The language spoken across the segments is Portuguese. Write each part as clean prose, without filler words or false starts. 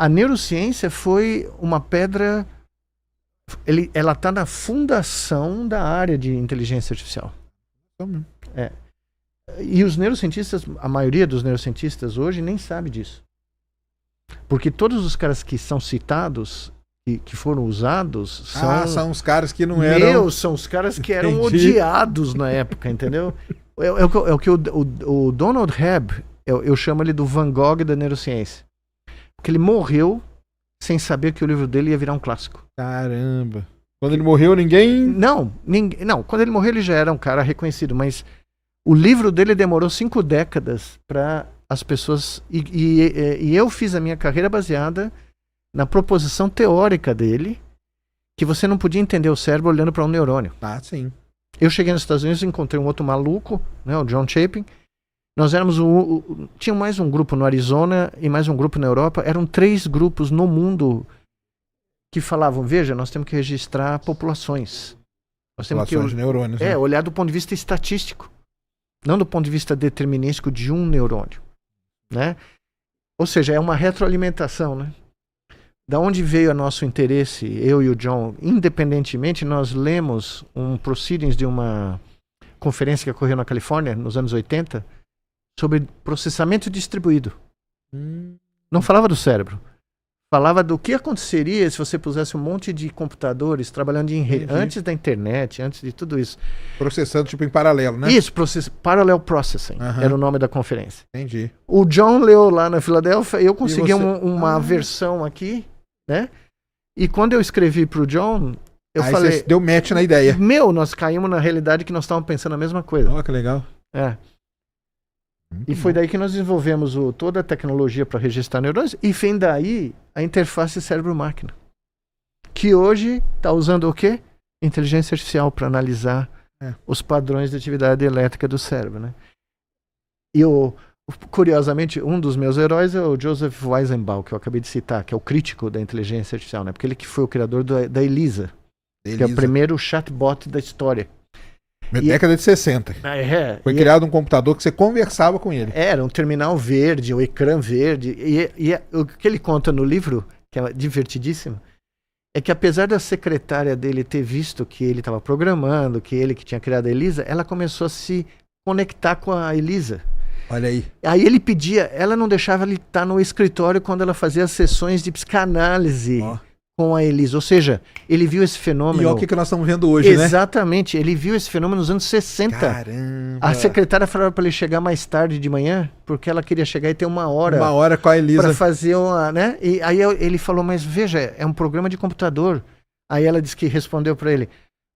A neurociência foi uma pedra... ela está na fundação da área de inteligência artificial. É. E os neurocientistas, a maioria dos neurocientistas hoje nem sabe disso. Porque todos os caras que são citados, que foram usados, são os caras que não eram... São os caras que eram odiados na época, entendeu? É o que o Donald Hebb, eu chamo ele do Van Gogh da neurociência. Porque ele morreu sem saber que o livro dele ia virar um clássico. Caramba. Quando ele morreu, ninguém... Não, quando ele morreu ele já era um cara reconhecido, mas o livro dele demorou 5 décadas para as pessoas... E eu fiz a minha carreira baseada na proposição teórica dele, que você não podia entender o cérebro olhando para um neurônio. Ah, sim. Eu cheguei nos Estados Unidos e encontrei um outro maluco, né, o John Chapin. Nós éramos tinha mais um grupo no Arizona e mais um grupo na Europa. Eram 3 grupos no mundo que falavam, veja, nós temos que registrar populações. Nós temos que de neurônios, né? olhar do ponto de vista estatístico, não do ponto de vista determinístico de um neurônio, né? Ou seja, é uma retroalimentação, né? Da onde veio o nosso interesse, eu e o John, independentemente, nós lemos um proceedings de uma conferência que ocorreu na Califórnia, nos anos 80, sobre processamento distribuído. Não falava do cérebro. Falava do que aconteceria se você pusesse um monte de computadores trabalhando em rede, antes da internet, antes de tudo isso. Processando tipo em paralelo, né? Isso, Parallel Processing, era o nome da conferência. Entendi. O John leu lá na Filadélfia, eu consegui uma versão aqui, né? E quando eu escrevi pro John, eu falei... Você deu match na ideia. Nós caímos na realidade que nós estávamos pensando a mesma coisa. Olha que legal. E foi daí que nós desenvolvemos toda a tecnologia para registrar neurônios e vem daí a interface cérebro-máquina. Que hoje está usando o quê? Inteligência artificial para analisar os padrões de atividade elétrica do cérebro, né? E curiosamente, um dos meus heróis é o Joseph Weizenbaum, que eu acabei de citar, que é o crítico da inteligência artificial, né? Porque ele que foi o criador da Elisa, que é o primeiro chatbot da história. Década de 60. Foi criado um computador que você conversava com ele. Era um terminal verde, um ecrã verde. E o que ele conta no livro, que é divertidíssimo, é que apesar da secretária dele ter visto que ele estava programando, que ele que tinha criado a Elisa, ela começou a se conectar com a Elisa. Olha aí. Aí ele pedia, ela não deixava ele estar no escritório quando ela fazia as sessões de psicanálise com a Elisa. Ou seja, ele viu esse fenômeno... E olha o que nós estamos vendo hoje, né? Exatamente. Ele viu esse fenômeno nos anos 60. Caramba! A secretária falava para ele chegar mais tarde de manhã, porque ela queria chegar e ter uma hora... Uma hora com a Elisa. Para fazer uma... né? E aí ele falou, mas veja, é um programa de computador. Aí ela disse que respondeu para ele,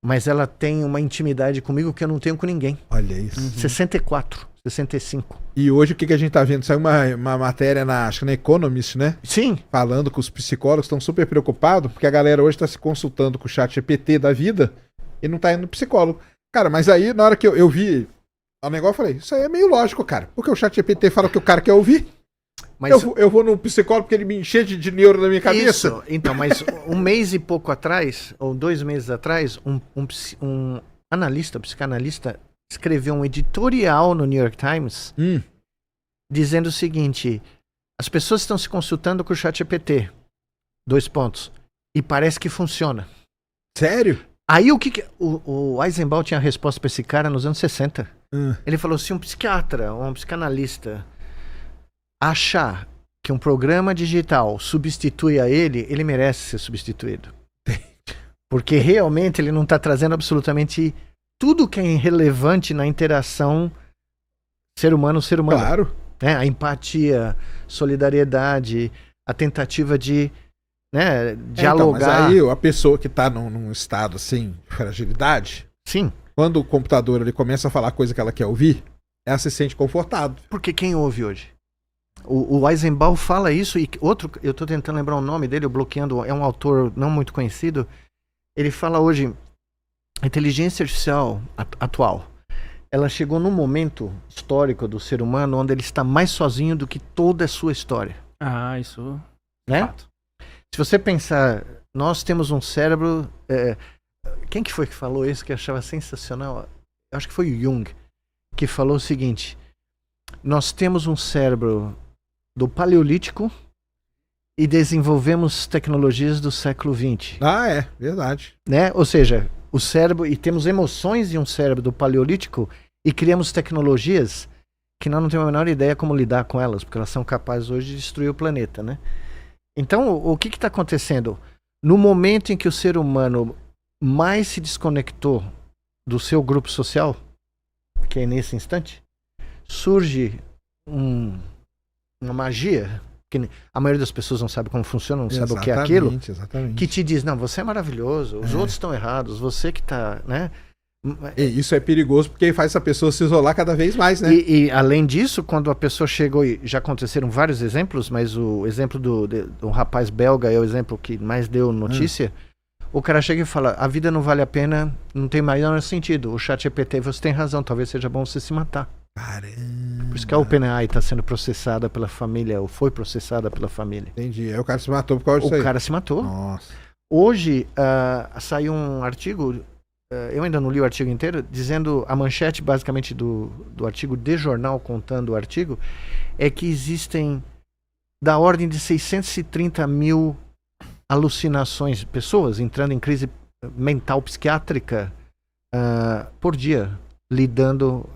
mas ela tem uma intimidade comigo que eu não tenho com ninguém. Olha isso. 64, 65. E hoje o que a gente tá vendo? Saiu uma matéria acho que na Economist, né? Sim. Falando que os psicólogos estão super preocupados, porque a galera hoje está se consultando com o ChatGPT da vida e não tá indo no psicólogo. Cara, mas aí na hora que eu vi o negócio, eu falei, isso aí é meio lógico, cara. Porque o ChatGPT fala que o cara quer ouvir. Mas eu vou no psicólogo porque ele me enche de neuro na minha cabeça. Isso, então, mas um mês e pouco atrás, ou 2 meses atrás, um analista, psicanalista, escreveu um editorial no New York Times dizendo o seguinte, as pessoas estão se consultando com o ChatGPT, 2 pontos, e parece que funciona. Sério? Aí o Eisenbaum tinha a resposta para esse cara nos anos 60. Ele falou, se um psiquiatra ou um psicanalista achar que um programa digital substitui a ele, ele merece ser substituído. Porque realmente ele não está trazendo absolutamente tudo que é relevante na interação ser humano-ser humano. Claro. Né? A empatia, solidariedade, a tentativa de dialogar. Então, mas aí a pessoa que está num estado assim, de fragilidade, sim, quando o computador ele começa a falar coisa que ela quer ouvir, ela se sente confortável. Porque quem ouve hoje? O Eisenbaum fala isso e outro, eu estou tentando lembrar o nome dele, eu bloqueando, é um autor não muito conhecido. Ele fala hoje, a inteligência artificial atual, ela chegou num momento histórico do ser humano onde ele está mais sozinho do que toda a sua história. Ah, isso né? Fato. Se você pensar, nós temos um cérebro... quem que foi que falou isso que eu achava sensacional? Eu acho que foi o Jung, que falou o seguinte, nós temos um cérebro do Paleolítico e desenvolvemos tecnologias do século XX. Ah, é, verdade. Né? Ou seja, o cérebro, e temos emoções de um cérebro do Paleolítico e criamos tecnologias que nós não temos a menor ideia como lidar com elas, porque elas são capazes hoje de destruir o planeta, né? Então, o que está acontecendo? No momento em que o ser humano mais se desconectou do seu grupo social, que é nesse instante, surge uma magia, que a maioria das pessoas não sabe como funciona, não sabe o que é aquilo, exatamente. que te diz, não, você é maravilhoso, os outros estão errados, você que está, né? E isso é perigoso porque faz essa pessoa se isolar cada vez mais, né? E além disso, quando a pessoa chegou, e já aconteceram vários exemplos, mas o exemplo do rapaz belga é o exemplo que mais deu notícia, o cara chega e fala, a vida não vale a pena, não tem maior sentido, o ChatGPT, você tem razão, talvez seja bom você se matar. Caramba. Por isso que a OpenAI está sendo processada pela família, ou foi processada pela família. Entendi, aí o cara se matou por causa disso aí. O cara se matou. Nossa. Hoje, saiu um artigo, eu ainda não li o artigo inteiro, dizendo, a manchete basicamente do artigo de jornal, contando o artigo, é que existem da ordem de 630 mil alucinações, pessoas entrando em crise mental psiquiátrica por dia, lidando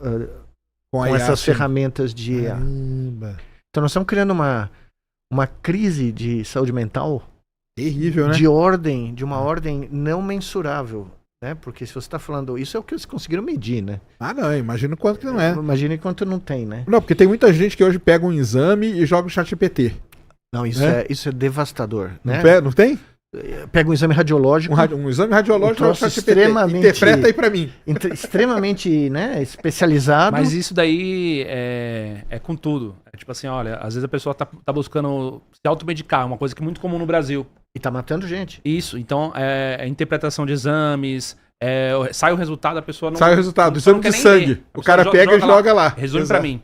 com essas ferramentas de IA. Então nós estamos criando uma crise de saúde mental terrível, né? De uma ordem não mensurável, né? Porque se você está falando, isso é o que eles conseguiram medir, né? Ah, não, imagina quanto que não é. Imagina quanto não tem, né? Não, porque tem muita gente que hoje pega um exame e joga o ChatGPT. Não, isso é devastador, né? Não tem? Pega um exame radiológico. Um exame radiológico joga o ChatGPT. Interpreta aí pra mim. Extremamente, né, especializado. Mas isso daí é com tudo. É tipo assim, olha, às vezes a pessoa tá buscando se automedicar, uma coisa que é muito comum no Brasil. E tá matando gente. Isso, então é interpretação de exames, sai o resultado, a pessoa não... Sai o resultado, exame de sangue. O cara pega e joga lá. Resume pra mim.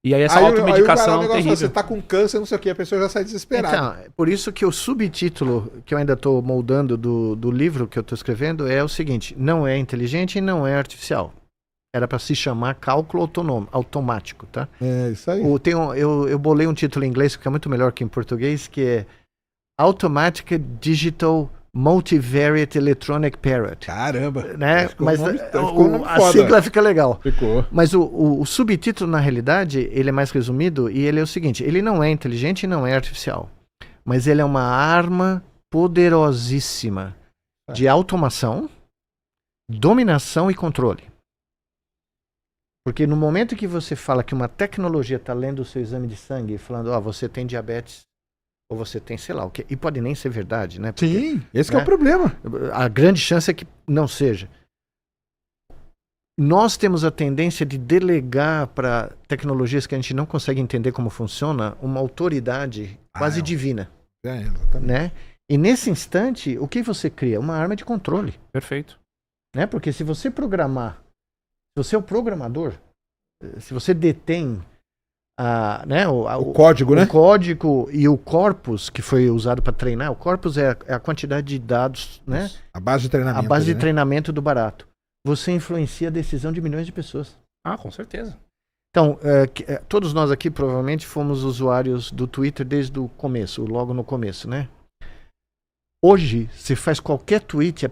E aí essa automedicação é terrível. Você tá com câncer, não sei o que, a pessoa já sai desesperada. Então, por isso que o subtítulo que eu ainda estou moldando do livro que eu estou escrevendo é o seguinte, não é inteligente e não é artificial. Era para se chamar cálculo automático, tá? É, isso aí. Eu bolei um título em inglês que é muito melhor que em português, que é Automatic Digital Multivariate Electronic Parrot. Caramba! Né? Mas a sigla fica legal. Ficou. Mas o subtítulo, na realidade, ele é mais resumido e ele é o seguinte, ele não é inteligente e não é artificial, mas ele é uma arma poderosíssima de automação, dominação e controle. Porque no momento que você fala que uma tecnologia está lendo o seu exame de sangue e falando, você tem diabetes, ou você tem, sei lá, o que, e pode nem ser verdade, né? Porque, sim, esse que é o problema. A grande chance é que não seja. Nós temos a tendência de delegar para tecnologias que a gente não consegue entender como funciona uma autoridade quase divina. Exatamente. Né? E nesse instante, o que você cria? Uma arma de controle. Perfeito. Né? Porque se você programar, se você é o programador, se você detém o código, né? O código e o corpus que foi usado para treinar. O corpus é a quantidade de dados, né? A base de treinamento. A base de treinamento do barato. Você influencia a decisão de milhões de pessoas. Ah, com certeza. Então, todos nós aqui provavelmente fomos usuários do Twitter desde o começo, logo no começo, né? Hoje, se faz qualquer tweet,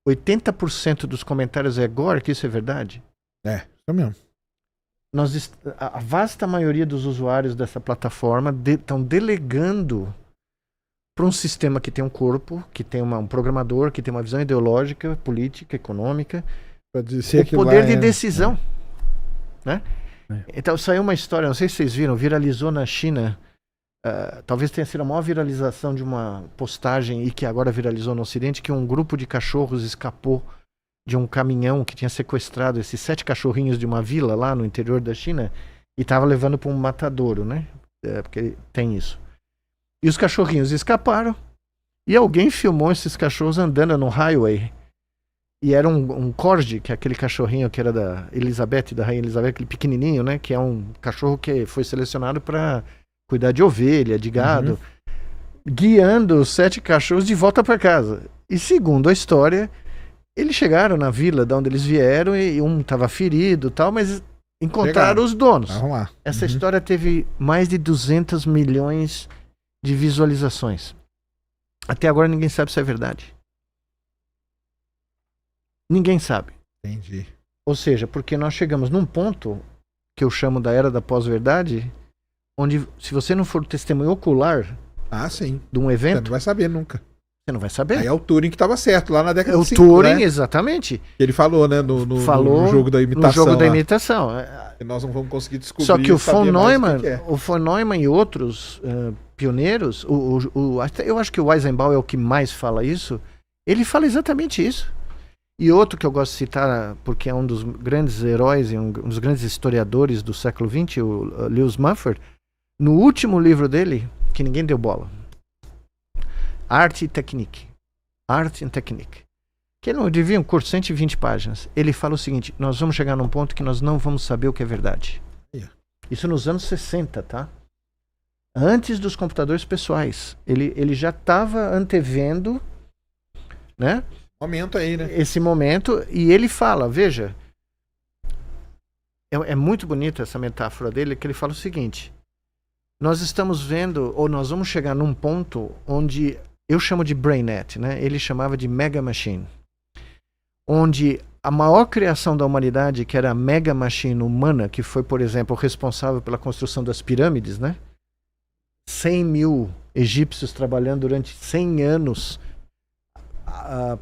80% dos comentários é gore, que isso é verdade? É, isso mesmo. A vasta maioria dos usuários dessa plataforma estão delegando para um sistema que tem um corpo, que tem um programador, que tem uma visão ideológica, política, econômica, o poder de decisão. Né? Então saiu uma história, não sei se vocês viram, viralizou na China, talvez tenha sido a maior viralização de uma postagem e que agora viralizou no Ocidente, que um grupo de cachorros escapou de um caminhão que tinha sequestrado esses 7 cachorrinhos de uma vila lá no interior da China e estava levando para um matadouro, né? Porque tem isso. E os cachorrinhos escaparam e alguém filmou esses cachorros andando no highway. E era um corgi, que é aquele cachorrinho que era da Elizabeth, da Rainha Elizabeth, aquele pequenininho, né? Que é um cachorro que foi selecionado para cuidar de ovelha, de gado, guiando os 7 cachorros de volta para casa. E segundo a história, eles chegaram na vila de onde eles vieram e um estava ferido e tal, mas encontraram os donos. Vamos lá. Essa história teve mais de 200 milhões de visualizações. Até agora ninguém sabe se é verdade. Ninguém sabe. Entendi. Ou seja, porque nós chegamos num ponto que eu chamo da era da pós-verdade, onde se você não for testemunho ocular Sim. de um Você evento, não vai saber nunca. você não vai saber. Aí é o Turing que tava certo, lá na década É o de 50, Turing, né? exatamente. Ele falou, né, no jogo da imitação. No jogo da lá. imitação. Que nós não vamos conseguir descobrir. Só que o saber von mais Neumann, que é. o von Neumann e outros pioneiros, eu acho que o Eisenhower é o que mais fala isso, ele fala exatamente isso. E outro que eu gosto de citar, porque é um dos grandes heróis e um dos grandes historiadores do século XX, o Lewis Mumford, no último livro dele, que ninguém deu bola, Art e Technique. Art and Technique. Que ele não devia um curso de 120 páginas. Ele fala o seguinte: nós vamos chegar num ponto que nós não vamos saber o que é verdade. Isso nos anos 60, tá? Antes dos computadores pessoais. Ele já estava antevendo, né? Momento aí, né? Esse momento, e ele fala, veja, é muito bonita essa metáfora dele, que ele fala o seguinte: nós estamos vendo, ou nós vamos chegar num ponto onde eu chamo de BrainNet, né? Ele chamava de Mega Machine, onde a maior criação da humanidade, que era a Mega Machine humana, que foi, por exemplo, responsável pela construção das pirâmides, né? 100 mil egípcios trabalhando durante 100 anos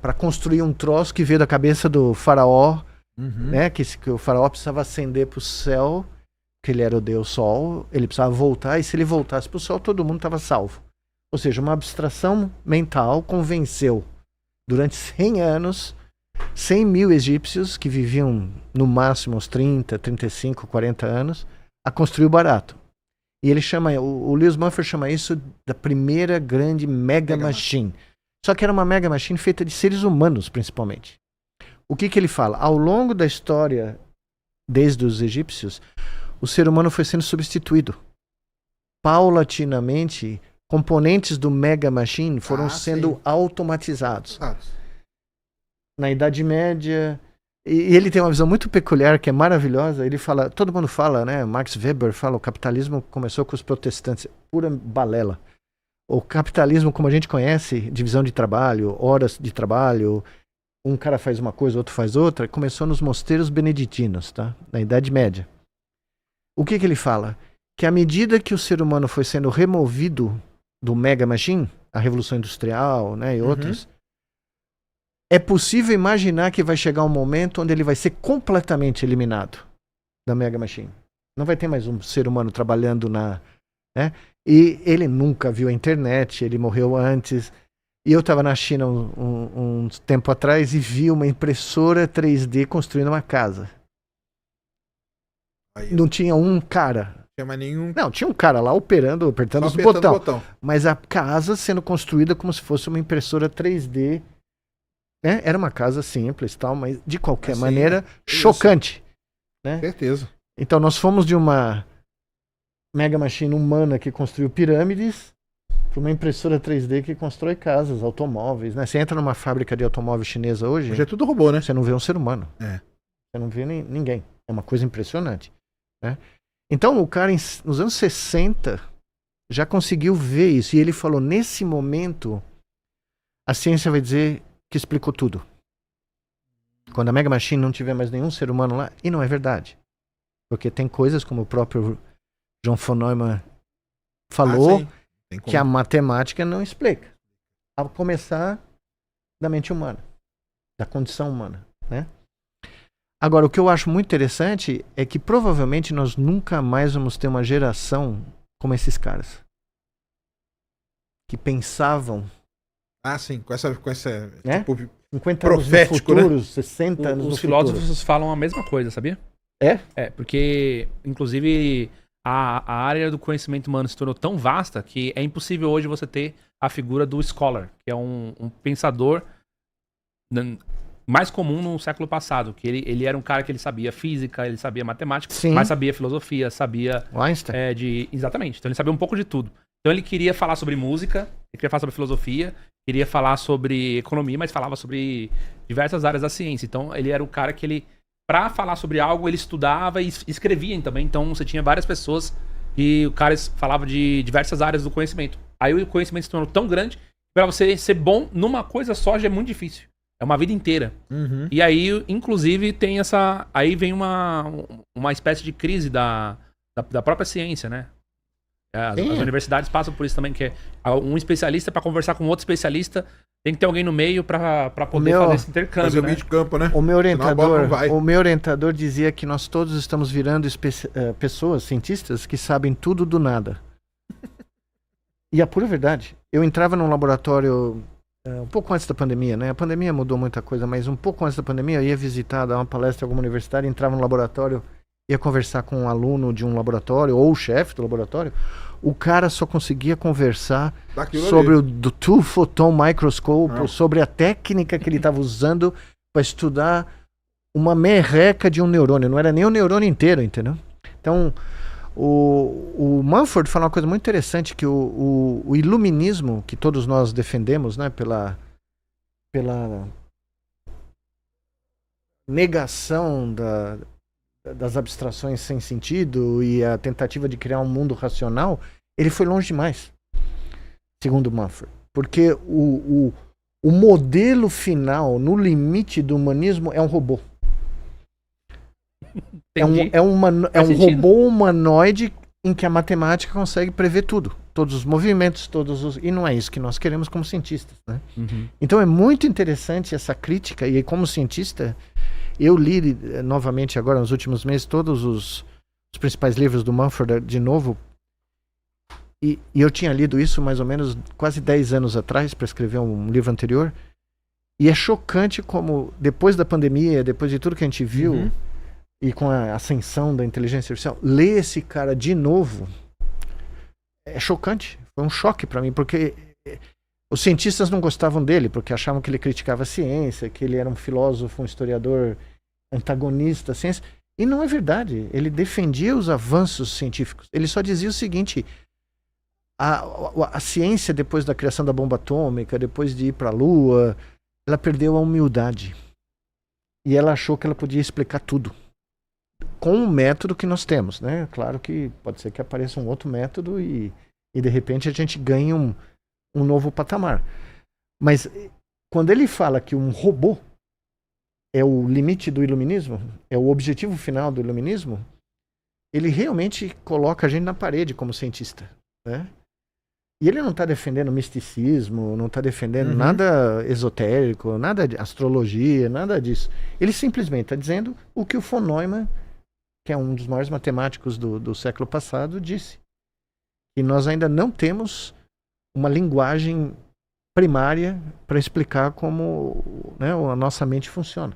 para construir um troço que veio da cabeça do faraó, né? Que o faraó precisava ascender para o céu, que ele era o deus sol, ele precisava voltar, e se ele voltasse para o céu, todo mundo estava salvo. Ou seja, uma abstração mental convenceu durante 100 anos 100 mil egípcios que viviam no máximo uns 30, 35, 40 anos a construir o barato. E ele chama, o Lewis Mumford chama isso da primeira grande mega machine. Só que era uma mega machine feita de seres humanos, principalmente. O que ele fala? Ao longo da história, desde os egípcios, o ser humano foi sendo substituído. Paulatinamente, componentes do mega machine foram sendo automatizados. Na Idade Média, e ele tem uma visão muito peculiar, que é maravilhosa. Ele fala, todo mundo fala, né? Max Weber fala, o capitalismo começou com os protestantes, pura balela. O capitalismo, como a gente conhece, divisão de trabalho, horas de trabalho, um cara faz uma coisa, outro faz outra, começou nos mosteiros beneditinos, tá? Na Idade Média. O que ele fala? Que à medida que o ser humano foi sendo removido do mega machine, a Revolução Industrial, né, e outros, é possível imaginar que vai chegar um momento onde ele vai ser completamente eliminado da mega machine. Não vai ter mais um ser humano trabalhando na... né? E ele nunca viu a internet, ele morreu antes. E eu estava na China um tempo atrás e vi uma impressora 3D construindo uma casa. Aí, não tinha um cara. Não tinha mais nenhum. Não, tinha um cara lá operando, apertando os botões. Mas a casa sendo construída como se fosse uma impressora 3D. Né? Era uma casa simples, tal, mas de qualquer maneira chocante. Né? Certeza. Então nós fomos de uma mega machine humana que construiu pirâmides para uma impressora 3D que constrói casas, automóveis. Né? Você entra numa fábrica de automóvel chinesa hoje... Hoje é tudo robô, né? Você não vê um ser humano. É. Você não vê ninguém. É uma coisa impressionante. Né? Então o cara, nos anos 60, já conseguiu ver isso. E ele falou, nesse momento, a ciência vai dizer que explicou tudo. Quando a Mega Machine não tiver mais nenhum ser humano lá, e não é verdade. Porque tem coisas, como o próprio John von Neumann falou, que a matemática não explica. A começar da mente humana, da condição humana, né? Agora, o que eu acho muito interessante é que provavelmente nós nunca mais vamos ter uma geração como esses caras. Que pensavam... sim, com essa né? Tipo, 50 profético, anos no futuro, né? 60 anos no futuro. Os filósofos falam a mesma coisa, sabia? É? Porque, inclusive, a área do conhecimento humano se tornou tão vasta que é impossível hoje você ter a figura do scholar, que é um pensador mais comum no século passado, que ele era um cara que ele sabia física, ele sabia matemática, mas sabia filosofia, sabia... Einstein. Exatamente, então ele sabia um pouco de tudo. Então ele queria falar sobre música, ele queria falar sobre filosofia, queria falar sobre economia, mas falava sobre diversas áreas da ciência. Então ele era o cara que ele, pra falar sobre algo, ele estudava e escrevia também. Então você tinha várias pessoas e o cara falava de diversas áreas do conhecimento. Aí o conhecimento se tornou tão grande, pra você ser bom numa coisa só já é muito difícil. É uma vida inteira. Uhum. E aí, inclusive, tem essa... Aí vem uma espécie de crise da própria ciência, né? As universidades passam por isso também, que é um especialista para conversar com outro especialista, tem que ter alguém no meio para poder fazer esse intercâmbio, Fazer o né? meio de campo, né? O meu vai. orientador dizia que nós todos estamos virando pessoas, cientistas, que sabem tudo do nada. E a pura verdade. Eu entrava num laboratório um pouco antes da pandemia, né? A pandemia mudou muita coisa, mas um pouco antes da pandemia eu ia visitar, dar uma palestra em alguma universidade, entrava no laboratório, ia conversar com um aluno de um laboratório, ou o chefe do laboratório. O cara só conseguia conversar sobre o Two Photon Microscope, sobre a técnica que ele estava usando para estudar uma merreca de um neurônio. Não era nem o neurônio inteiro, entendeu? Então, o Mumford fala uma coisa muito interessante, que o iluminismo, que todos nós defendemos, né, pela negação das abstrações sem sentido e a tentativa de criar um mundo racional, ele foi longe demais, segundo Mumford. Porque o modelo final, no limite do humanismo, é um robô. É um robô humanoide em que a matemática consegue prever tudo. Todos os movimentos, e não é isso que nós queremos como cientistas, né? Uhum. Então é muito interessante essa crítica, e como cientista, eu li novamente agora, nos últimos meses, todos os principais livros do Mumford de novo, e eu tinha lido isso mais ou menos quase 10 anos atrás, para escrever um livro anterior, e é chocante como, depois da pandemia, depois de tudo que a gente viu, e com a ascensão da inteligência artificial, ler esse cara de novo é chocante. Foi um choque para mim, porque os cientistas não gostavam dele, porque achavam que ele criticava a ciência, que ele era um filósofo, um historiador antagonista à ciência. E não é verdade. Ele defendia os avanços científicos. Ele só dizia o seguinte: a ciência, depois da criação da bomba atômica, depois de ir para a Lua, ela perdeu a humildade. E ela achou que ela podia explicar tudo com o método que nós temos, né? Claro que pode ser que apareça um outro método e de repente a gente ganhe um novo patamar. Mas quando ele fala que um robô é o limite do iluminismo, é o objetivo final do iluminismo, ele realmente coloca a gente na parede como cientista, né? E ele não está defendendo misticismo, não está defendendo nada esotérico, nada de astrologia, nada disso. Ele simplesmente está dizendo o que o von Neumann, que é um dos maiores matemáticos do século passado, disse. E nós ainda não temos uma linguagem primária para explicar como, né, a nossa mente funciona.